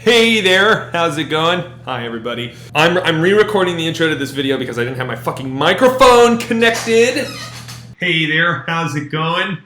Hey there, how's it going? Hi everybody. I'm re-recording the intro to this video because I didn't have my fucking microphone connected. Hey there, how's it going?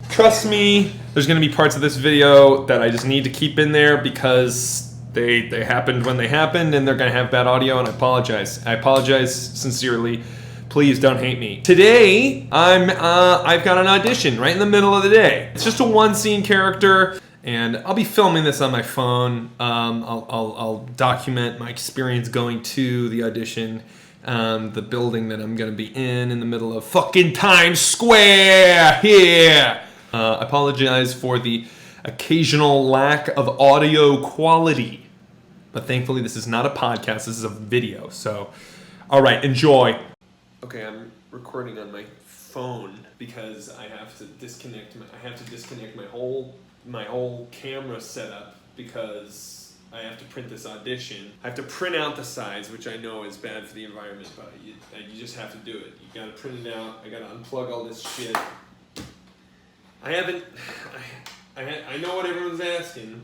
Trust me, there's gonna be parts of this video that I just need to keep in there because they happened when they happened and they're gonna have bad audio, and I apologize. I apologize sincerely. Please don't hate me. Today, I've got an audition right in the middle of the day. It's just a one-scene character. And I'll be filming this on my phone. I'll document my experience going to the audition, the building that I'm gonna be in the middle of fucking Times Square. Yeah. I apologize for the occasional lack of audio quality, but thankfully this is not a podcast. This is a video. So, all right, enjoy. Okay, I'm recording on my phone because I have to disconnect my whole camera setup because I have to print this audition. I have to print out the sides, which I know is bad for the environment, but you just have to do it. You gotta print it out. I gotta unplug all this shit. I know what everyone's asking.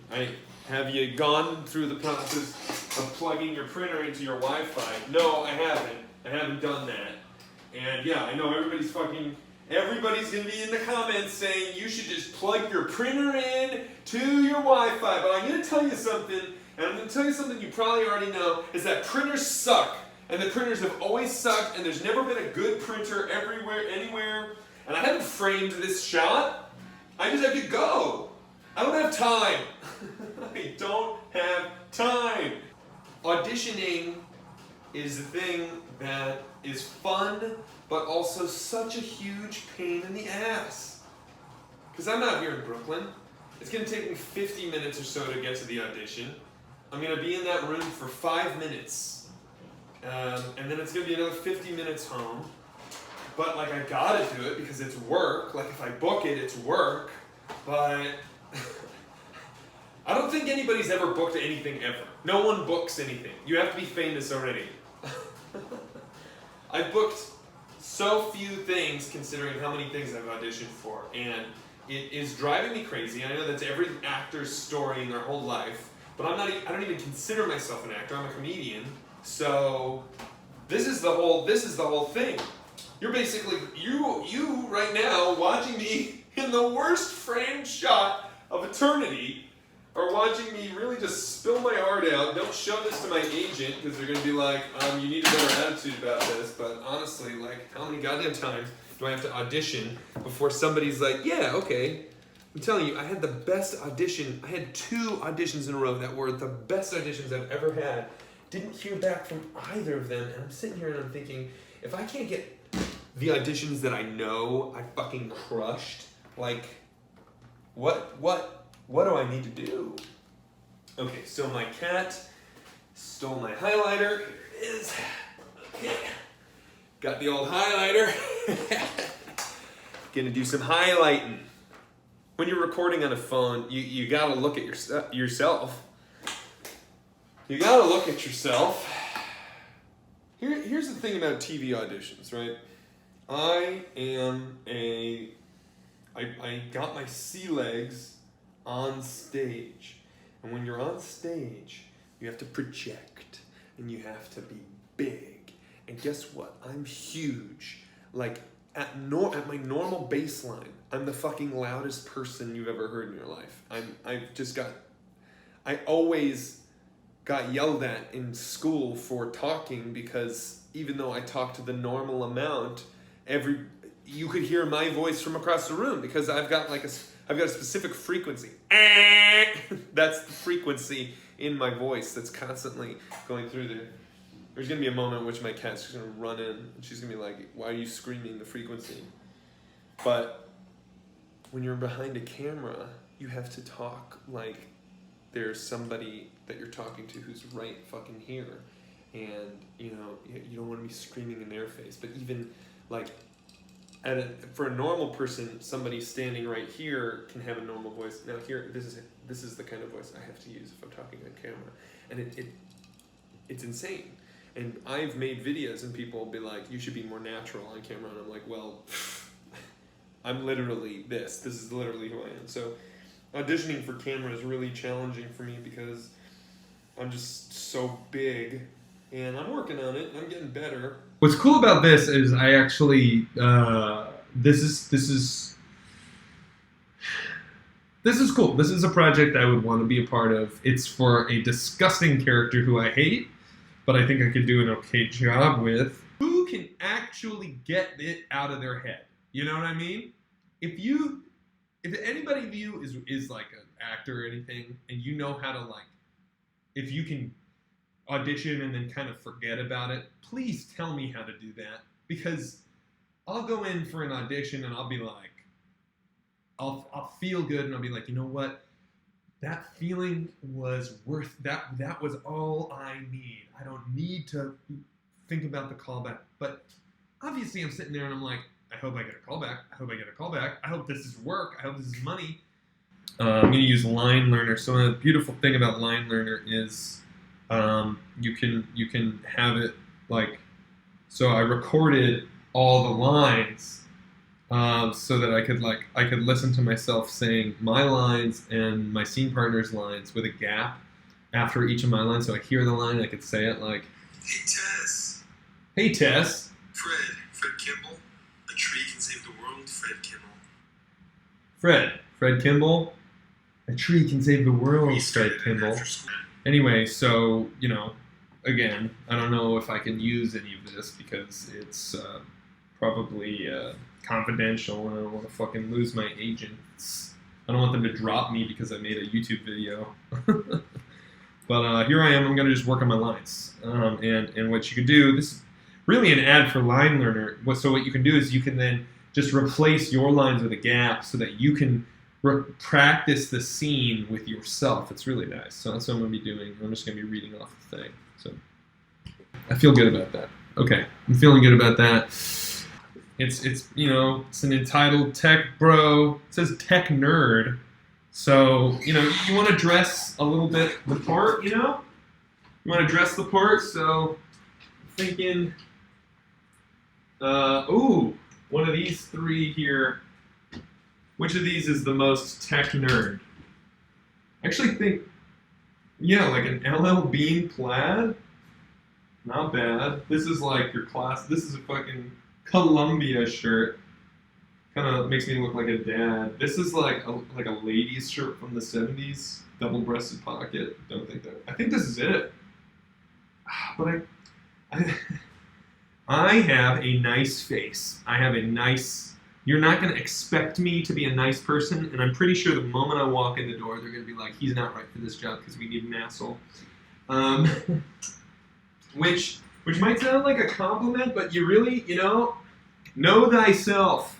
Have you gone through the process of plugging your printer into your Wi-Fi? No, I haven't. I haven't done that. And yeah, I know everybody's gonna be in the comments saying you should just plug your printer in to your Wi-Fi. But I'm gonna tell you something, and I'm gonna tell you something you probably already know, is that printers suck. And the printers have always sucked, and there's never been a good printer anywhere. And I haven't framed this shot. I just have to go. I don't have time. I don't have time. Auditioning is the thing that is fun, but also such a huge pain in the ass. Because I'm out here in Brooklyn. It's going to take me 50 minutes or so to get to the audition. I'm going to be in that room for 5 minutes. And then it's going to be another 50 minutes home. But like, I gotta do it because it's work. Like, if I book it, it's work. But I don't think anybody's ever booked anything ever. No one books anything. You have to be famous already. I've booked so few things considering how many things I've auditioned for, and it is driving me crazy. I know that's every actor's story in their whole life, but I don't even consider myself an actor. I'm a comedian. So this is the whole thing. You're basically you right now watching me in the worst framed shot of eternity, are watching me really just spill my heart out. Don't show this to my agent because they're going to be like, you need a better attitude about this. But honestly, like, how many goddamn times do I have to audition before somebody's like, yeah, okay. I'm telling you, I had the best audition. I had 2 auditions in a row that were the best auditions I've ever had. Didn't hear back from either of them. And I'm sitting here and I'm thinking, if I can't get the auditions that I know I fucking crushed, like, what do I need to do? Okay, so my cat stole my highlighter. Here it is. Okay. Got the old highlighter. Gonna do some highlighting. When you're recording on a phone, you gotta look at yourself. You gotta look at yourself. Here's the thing about TV auditions, right? I got my sea legs on stage. And when you're on stage, you have to project and you have to be big. And guess what? I'm huge. Like, at my normal baseline, I'm the fucking loudest person you've ever heard in your life. I always got yelled at in school for talking because even though I talked to the normal amount, you could hear my voice from across the room because I've got a specific frequency. That's the frequency in my voice that's constantly going through there. There's going to be a moment in which my cat's just going to run in and she's going to be like, why are you screaming the frequency? But when you're behind a camera, you have to talk like there's somebody that you're talking to who's right fucking here. And, you don't want to be screaming in their face. But even, like, for a normal person, somebody standing right here can have a normal voice. Now here, this is the kind of voice I have to use if I'm talking on camera, and it's insane. And I've made videos, and people will be like, "You should be more natural on camera," and I'm like, "Well, I'm literally this. This is literally who I am." So, auditioning for camera is really challenging for me because I'm just so big, and I'm working on it. I'm getting better. What's cool about this is I actually this is cool. This is a project I would want to be a part of. It's for a disgusting character who I hate, but I think I could do an okay job with. Who can actually get it out of their head? You know what I mean? If anybody of you is like an actor or anything, and you know how to like, if you can audition and then kind of forget about it, please tell me how to do that, because I'll go in for an audition and I'll be like, I'll feel good and I'll be like, you know what? That feeling was worth that. That was all I need. I don't need to think about the callback. But obviously I'm sitting there and I'm like, I hope I get a callback. I hope I get a callback. I hope this is work. I hope this is money. I'm going to use Line Learner. So the beautiful thing about Line Learner is you can have it like, so I recorded all the lines so that I could listen to myself saying my lines and my scene partner's lines with a gap after each of my lines. So I hear the line, I could say it like, "Hey Tess." "Hey Tess." Fred Kimball. A tree can save the world, Fred Kimball. Fred Kimball. A tree can save the world, Fred Kimball. Anyway, so, you know, again, I don't know if I can use any of this because it's probably confidential and I don't want to fucking lose my agents. I don't want them to drop me because I made a YouTube video. But here I am. I'm going to just work on my lines. And what you can do, this is really an ad for Line Learner. So what you can do is you can then just replace your lines with a gap so that you can practice the scene with yourself. It's really nice. So that's what I'm going to be doing. I'm just going to be reading off the thing. So I feel good about that. Okay, I'm feeling good about that. It's you know, it's an entitled tech bro. It says tech nerd. So, you know, you want to dress a little bit the part, you know? You want to dress the part, so I'm thinking, one of these three here. Which of these is the most tech nerd? I actually think, yeah, like an LL Bean plaid. Not bad. This is like your class. This is a fucking Columbia shirt. Kind of makes me look like a dad. This is like a lady's shirt from the 70s. Double-breasted pocket. Don't think that. I think this is it. But I have a nice face. I have a nice... You're not going to expect me to be a nice person, and I'm pretty sure the moment I walk in the door, they're going to be like, he's not right for this job because we need an asshole. Which might sound like a compliment, but you really, you know thyself.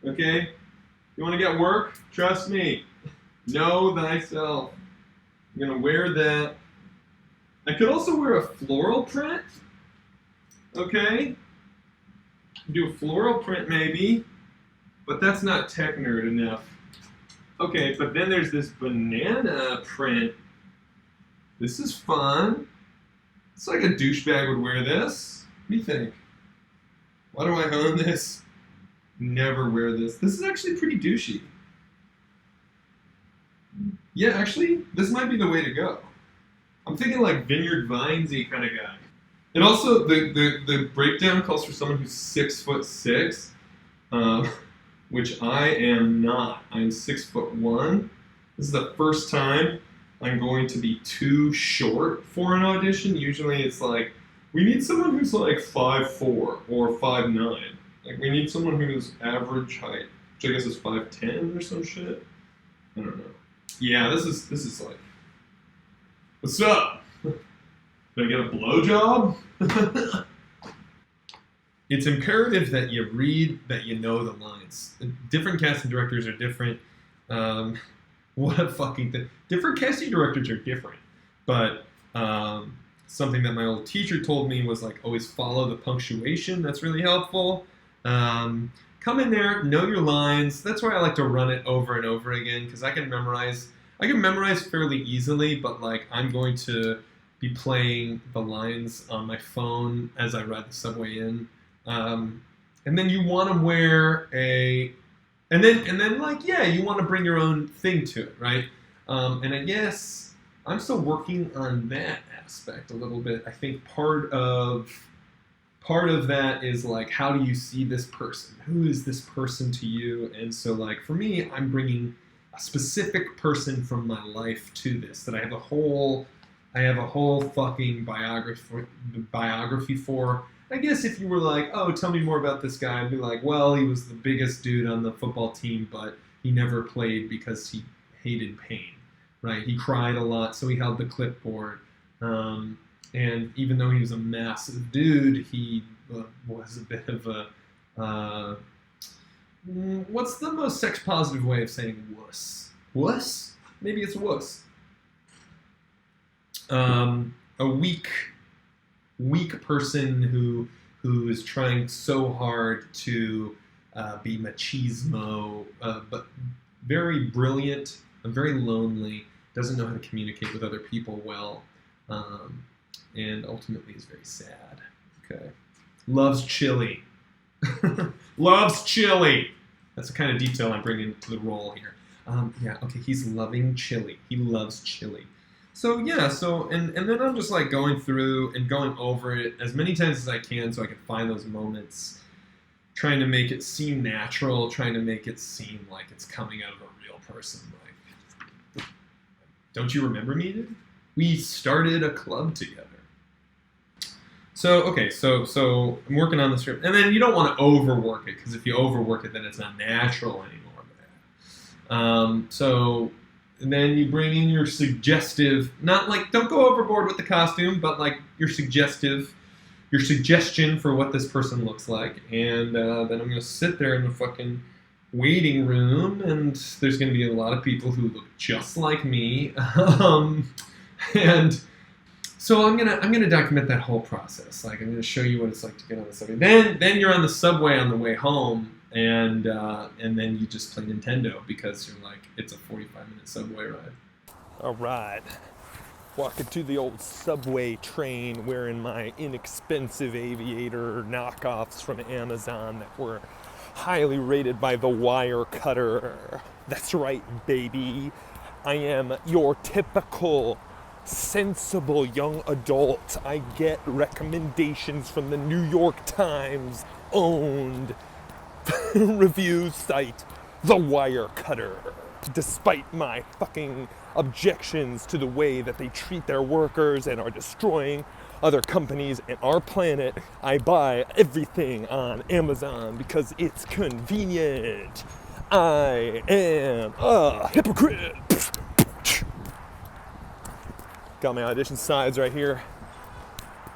Okay? You want to get work? Trust me. Know thyself. I'm going to wear that. I could also wear a floral print. Okay? Do a floral print maybe, but that's not tech nerd enough. Okay, but then there's this banana print. This is fun. It's like a douchebag would wear this. What do you think? Why do I own this? Never wear this. This is actually pretty douchey. Yeah, actually, this might be the way to go. I'm thinking like Vineyard Vines-y kind of guy. And also, the breakdown calls for someone who's 6'6", which I am not. I'm 6'1". This is the first time I'm going to be too short for an audition. Usually it's like, we need someone who's like 5'4" or 5'9". Like, we need someone who's average height, which I guess is 5'10" or some shit. I don't know. Yeah, this is like, what's up? Did I get a blowjob? It's imperative that you read, that you know the lines. Different casting directors are different. What a fucking thing. Different casting directors are different. But something that my old teacher told me was like, always follow the punctuation. That's really helpful. Come in there, know your lines. That's why I like to run it over and over again, because I can memorize fairly easily, but like I'm going to be playing the lines on my phone as I ride the subway in. And then you want to wear and then like, yeah, you want to bring your own thing to it, right? And I guess I'm still working on that aspect a little bit. I think part of that is like, how do you see this person? Who is this person to you? And so like for me, I'm bringing a specific person from my life to this that I have a whole fucking biography for. I guess if you were like, oh, tell me more about this guy, I'd be like, well, he was the biggest dude on the football team, but he never played because he hated pain, right? He cried a lot, so he held the clipboard. And even though he was a massive dude, he was a bit of a, what's the most sex-positive way of saying wuss? Wuss? Maybe it's wuss. A weak person who is trying so hard to be machismo, but very brilliant, very lonely, doesn't know how to communicate with other people well, and ultimately is very sad. Okay, loves chili. Loves chili. That's the kind of detail I'm bringing to the role here. Yeah, okay, he's loving chili. He loves chili. So yeah, and then I'm just like going through and going over it as many times as I can so I can find those moments, trying to make it seem natural, trying to make it seem like it's coming out of a real person. Like, don't you remember me, dude? We started a club together. So, okay, so I'm working on the script. And then you don't want to overwork it, because if you overwork it, then it's not natural anymore. And then you bring in your suggestive, not like, don't go overboard with the costume, but like your suggestion for what this person looks like. And then I'm going to sit there in the fucking waiting room, and there's going to be a lot of people who look just like me. And so I'm gonna document that whole process. Like, I'm gonna show you what it's like to get on the subway. Then you're on the subway on the way home, and then you just play Nintendo because you're like, it's a 45-minute subway ride. All right, walking to the old subway train wearing my inexpensive aviator knockoffs from Amazon that were highly rated by the wire cutter. That's right, baby. I am your typical sensible young adult. I get recommendations from the New York Times owned review site, The Wire Cutter. Despite my fucking objections to the way that they treat their workers and are destroying other companies and our planet, I buy everything on Amazon because it's convenient. I am a hypocrite. Got my audition slides right here.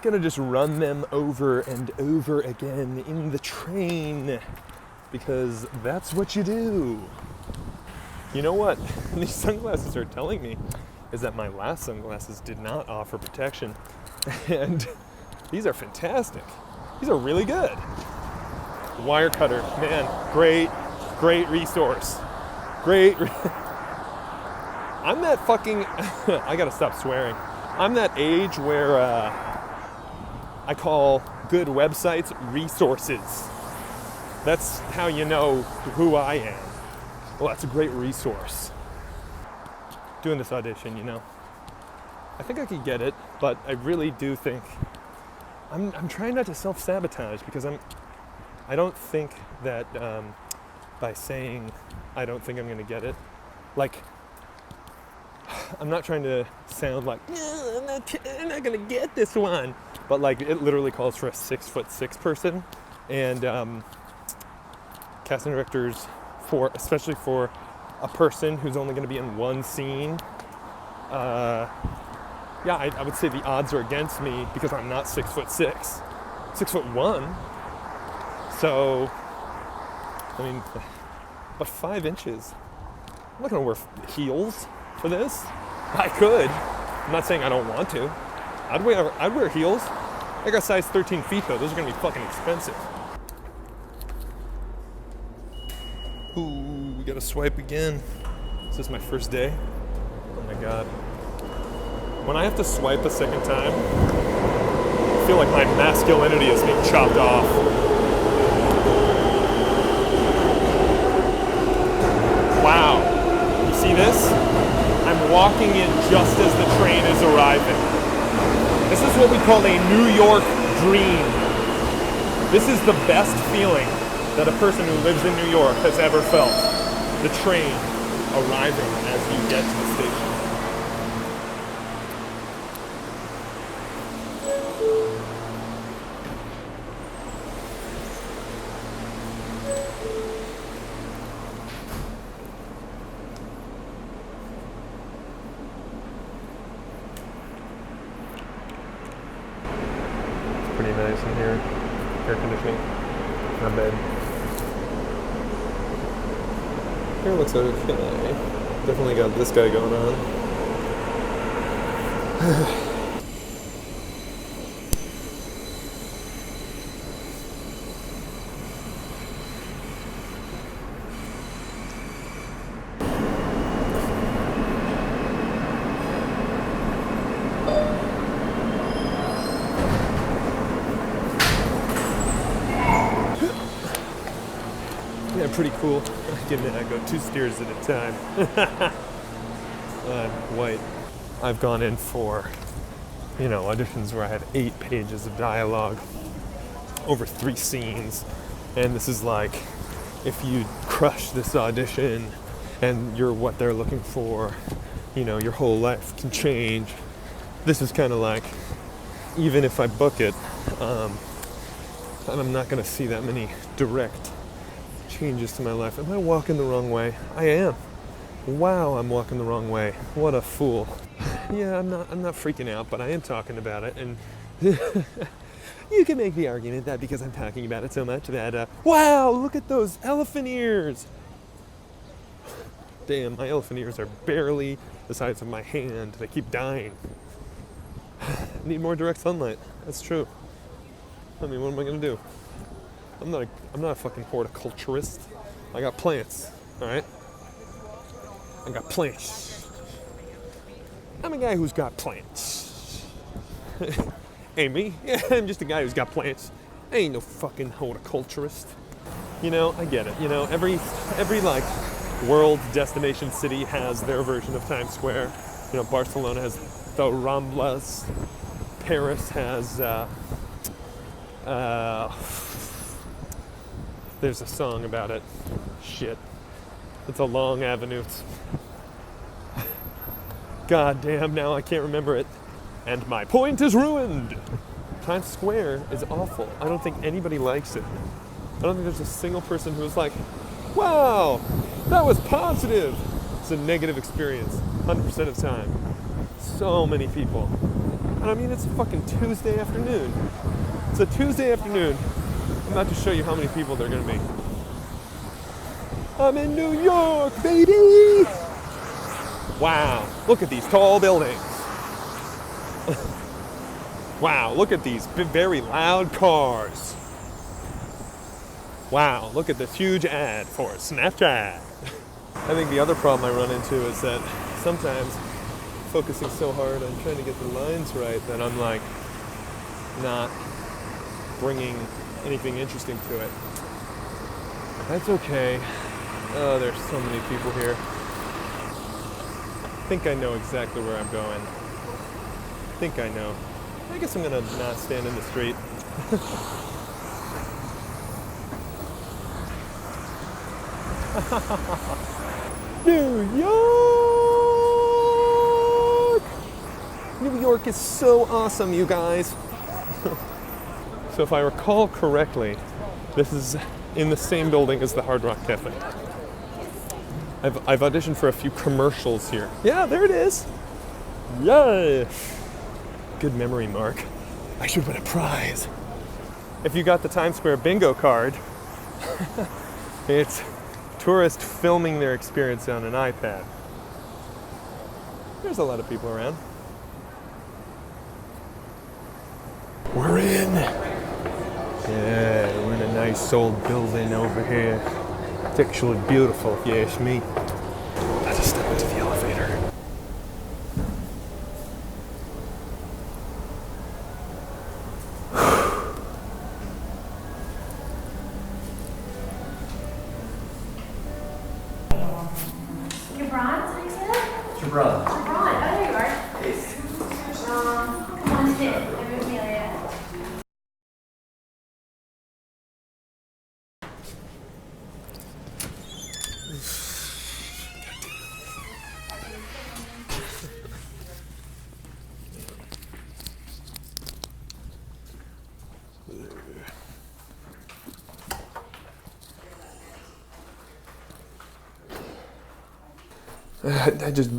Gonna just run them over and over again in the train because that's what you do. You know what these sunglasses are telling me is that my last sunglasses did not offer protection, and these are fantastic. These are really good. Wire cutter, man, great resource. I'm that fucking, I gotta stop swearing. I'm that age where I call good websites resources. That's how you know who I am. Well, that's a great resource. Doing this audition, you know. I think I could get it, but I really do think, I'm trying not to self-sabotage because I don't think that by saying I don't think I'm gonna get it, like, I'm not trying to sound like, I'm not gonna get this one. But like, it literally calls for a 6'6" person, and casting directors, especially for a person who's only gonna be in one scene, I would say the odds are against me because I'm not 6'6", 6'1". So, I mean, but 5 inches. I'm not gonna wear heels for this. I could. I'm not saying I don't want to. I'd wear heels. I got size 13 feet though. Those are gonna be fucking expensive. Ooh, we gotta swipe again. Is this my first day? Oh my god. When I have to swipe a second time, I feel like my masculinity is being chopped off. Wow. You see this? I'm walking in just as the train is arriving. This is what we call a New York dream. This is the best feeling that a person who lives in New York has ever felt. The train arriving as you get to the station. It's pretty nice in here. Air conditioning. Not bad. Here looks okay. Definitely got this guy going on. Yeah, pretty cool. I go 2 steers at a time. I'm white. I've gone in for, auditions where I had 8 pages of dialogue over 3 scenes. And this is like, if you crush this audition and you're what they're looking for, your whole life can change. This is kind of like, even if I book it, I'm not going to see that many direct changes to my life. Am I walking the wrong way? I am. Wow, I'm walking the wrong way. What a fool. Yeah, I'm not freaking out, but I am talking about it. And you can make the argument that because I'm talking about it so much that, wow, look at those elephant ears. Damn, my elephant ears are barely the size of my hand. They keep dying. Need more direct sunlight. That's true. I mean, what am I gonna do? I'm not a fucking horticulturist. I got plants, all right? I got plants. I'm a guy who's got plants. Ain't me? Yeah, I'm just a guy who's got plants. I ain't no fucking horticulturist. I get it. Every like world destination city has their version of Times Square. Barcelona has the Ramblas. Paris has there's a song about it. Shit. It's a long avenue. God damn, now I can't remember it. And my point is ruined. Times Square is awful. I don't think anybody likes it. I don't think there's a single person who is like, wow, that was positive. It's a negative experience, 100% of the time. So many people. And I mean, it's a fucking Tuesday afternoon. It's a Tuesday afternoon. I'm about to show you how many people there are going to be. I'm in New York, baby! Wow, look at these tall buildings. Wow, look at these very loud cars. Wow, look at this huge ad for Snapchat. I think the other problem I run into is that sometimes focusing so hard on trying to get the lines right that I'm like not bringing anything interesting to it. That's okay. Oh, there's so many people here. I think I know exactly where I'm going. I think I know. I guess I'm gonna not stand in the street. New York! New York is so awesome, you guys. So if I recall correctly, this is in the same building as the Hard Rock Cafe. I've auditioned for a few commercials here. Yeah, there it is. Yay! Good memory, Mark. I should win a prize. If you got the Times Square bingo card, it's tourists filming their experience on an iPad. There's a lot of people around. We're in. Yeah, we're in a nice old building over here. It's actually beautiful, if you ask me. Let's just step into the elevator. Your bronze, I said? Abroad. Abroad. Oh, there you are. Come on, sit. I'm Amelia.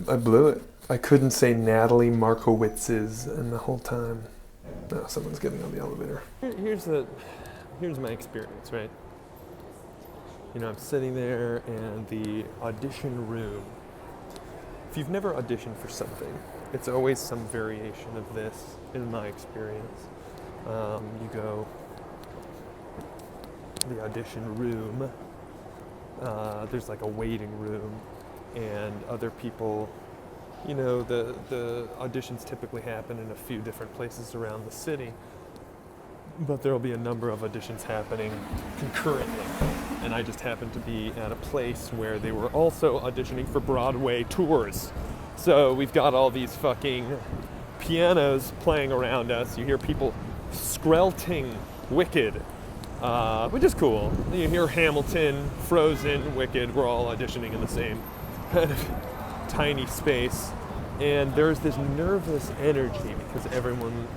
I blew it. I couldn't say Natalie Markowitz's, and the whole time, no, someone's getting on the elevator. Here's my experience, right? You know, I'm sitting there and the audition room. If you've never auditioned for something, it's always some variation of this, in my experience. You go to the audition room, there's like a waiting room, and other people, you know, the auditions typically happen in a few different places around the city, but there'll be a number of auditions happening concurrently. And I just happened to be at a place where they were also auditioning for Broadway tours. So we've got all these fucking pianos playing around us. You hear people skrelting Wicked, which is cool. You hear Hamilton, Frozen, Wicked. We're all auditioning in the same kind of tiny space. And there's this nervous energy because everyone,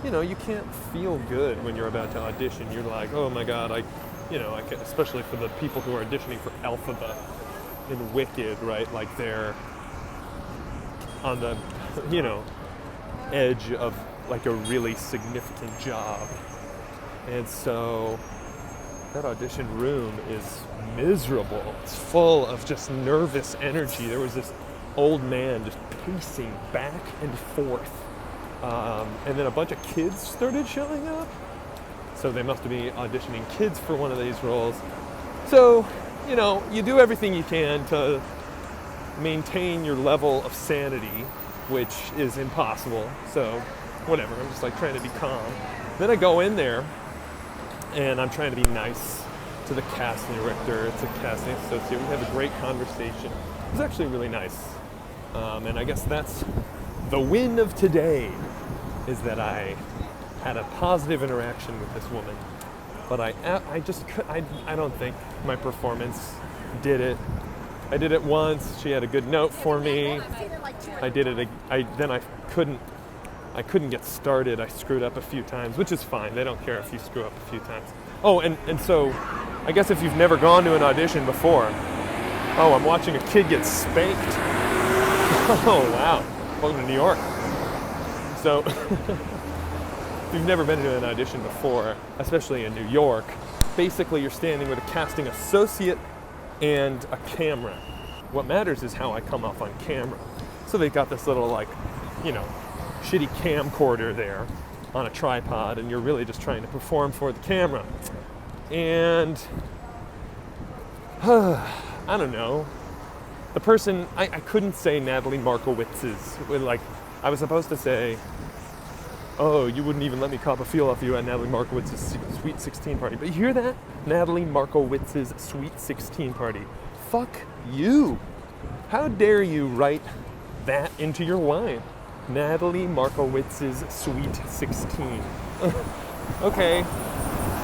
you know, you can't feel good when you're about to audition. You're like, oh my God, especially for the people who are auditioning for Elphaba in Wicked, right? Like they're on the, you know, edge of like a really significant job. And so that audition room is miserable. It's full of just nervous energy. There was this old man just pacing back and forth. And then a bunch of kids started showing up. So they must be auditioning kids for one of these roles. So, you know, you do everything you can to maintain your level of sanity, which is impossible. So, whatever, I'm just like trying to be calm. Then I go in there and I'm trying to be nice to the casting director. It's a casting associate. We have a great conversation. It was actually really nice. And I guess that's the win of today, is that I had a positive interaction with this woman. But I don't think my performance did it. I did it once. She had a good note for me. I did it. Then I couldn't get started. I screwed up a few times, which is fine. They don't care if you screw up a few times. Oh, and so I guess if you've never gone to an audition before, oh, I'm watching a kid get spanked. Oh, wow. Welcome to New York. So if you've never been to an audition before, especially in New York, basically you're standing with a casting associate and a camera. What matters is how I come off on camera. So they've got this little, like, you know, shitty camcorder there on a tripod, and you're really just trying to perform for the camera. And I don't know. The person, I couldn't say Natalie Markowitz's. Like, I was supposed to say, oh, you wouldn't even let me cop a feel off you at Natalie Markowitz's Sweet 16 party. But you hear that? Natalie Markowitz's Sweet 16 party. Fuck you. How dare you write that into your wine? Natalie Markowitz's Sweet 16. Okay.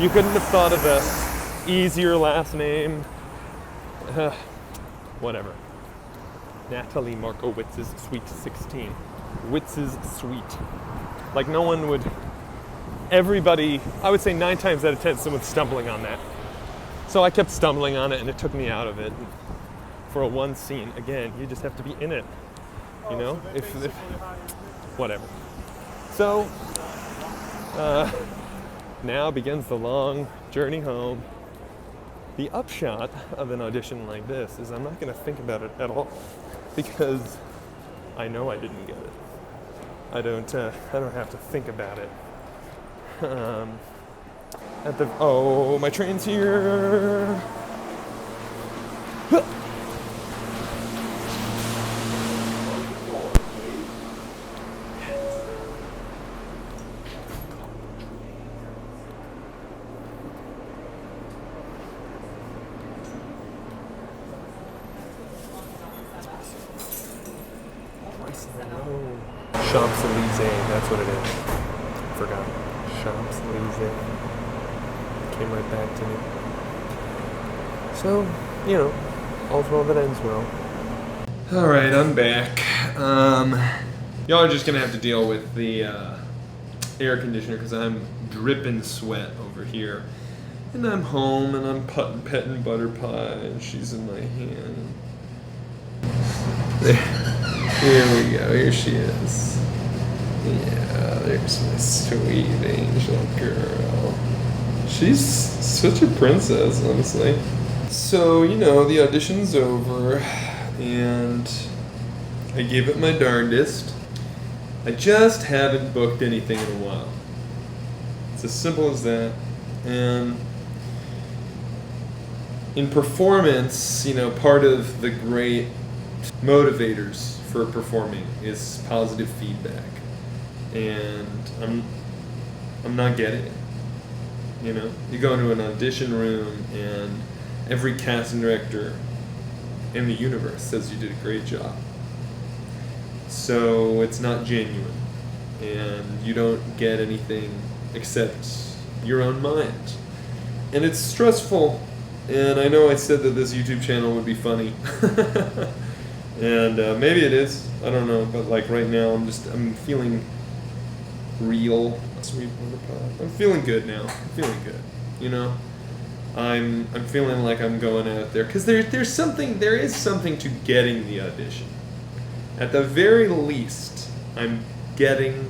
You couldn't have thought of a easier last name. Whatever. Natalie Markowitz's Sweet 16. Witz's Sweet. Like no one would, everybody, I would say 9 times out of 10, someone's stumbling on that. So I kept stumbling on it and it took me out of it. And for a one scene, again, you just have to be in it. You know, if whatever. So, now begins the long journey home. The upshot of an audition like this is I'm not going to think about it at all because I know I didn't get it. I don't have to think about it. My train's here. Champs-Élysées, that's what it is. Forgot. Champs-Élysées. Came right back to me. So, you know, all's well that ends well. Alright, I'm back. Y'all are just gonna have to deal with the air conditioner because I'm dripping sweat over here. And I'm home and I'm petting Butter Pie and she's in my hand. Here we go, here she is. Yeah, there's my sweet angel girl. She's such a princess, honestly. So, you know, the audition's over and I gave it my darndest. I just haven't booked anything in a while. It's as simple as that. And in performance, you know, part of the great motivators for performing is positive feedback. And I'm not getting it. You know, you go into an audition room and every casting director in the universe says you did a great job. So it's not genuine, and you don't get anything except your own mind. And it's stressful, and I know I said that this YouTube channel would be funny. And maybe it is, I don't know, but like right now I'm feeling real. Sweet Butter Pie. I'm feeling good now. I'm feeling good, you know? I'm feeling like I'm going out there because there is something to getting the audition. At the very least, I'm getting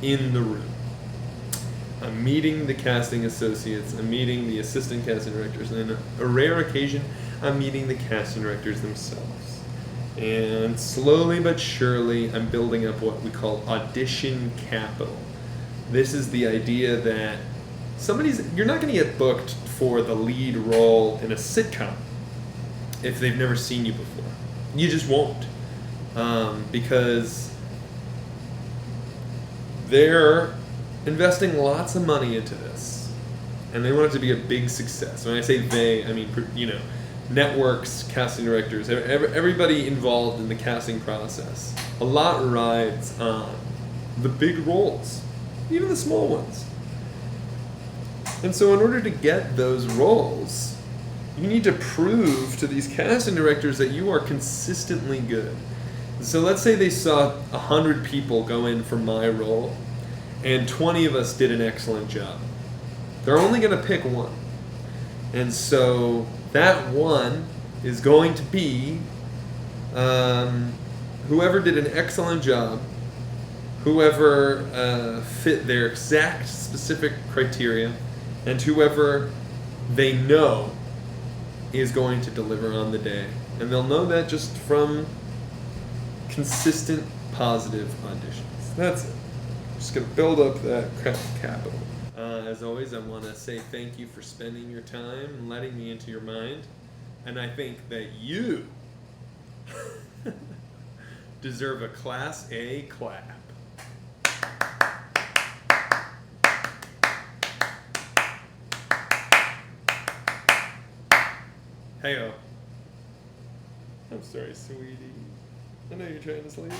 in the room. I'm meeting the casting associates. I'm meeting the assistant casting directors, and on a rare occasion, I'm meeting the casting directors themselves. And slowly but surely, I'm building up what we call audition capital. This is the idea that you're not going to get booked for the lead role in a sitcom if they've never seen you before. You just won't. Because they're investing lots of money into this, and they want it to be a big success. When I say they, I mean, you know, networks, casting directors, everybody involved in the casting process. A lot rides on the big roles, even the small ones. And so in order to get those roles, you need to prove to these casting directors that you are consistently good. So let's say they saw 100 people go in for my role, and 20 of us did an excellent job. They're only going to pick one. And so that one is going to be whoever did an excellent job, whoever fit their exact specific criteria, and whoever they know is going to deliver on the day. And they'll know that just from consistent positive auditions. That's it. Just gonna build up that capital. As always, I want to say thank you for spending your time and letting me into your mind. And I think that you deserve a Class A clap. Hey-o. I'm sorry, sweetie. I know you're trying to sleep.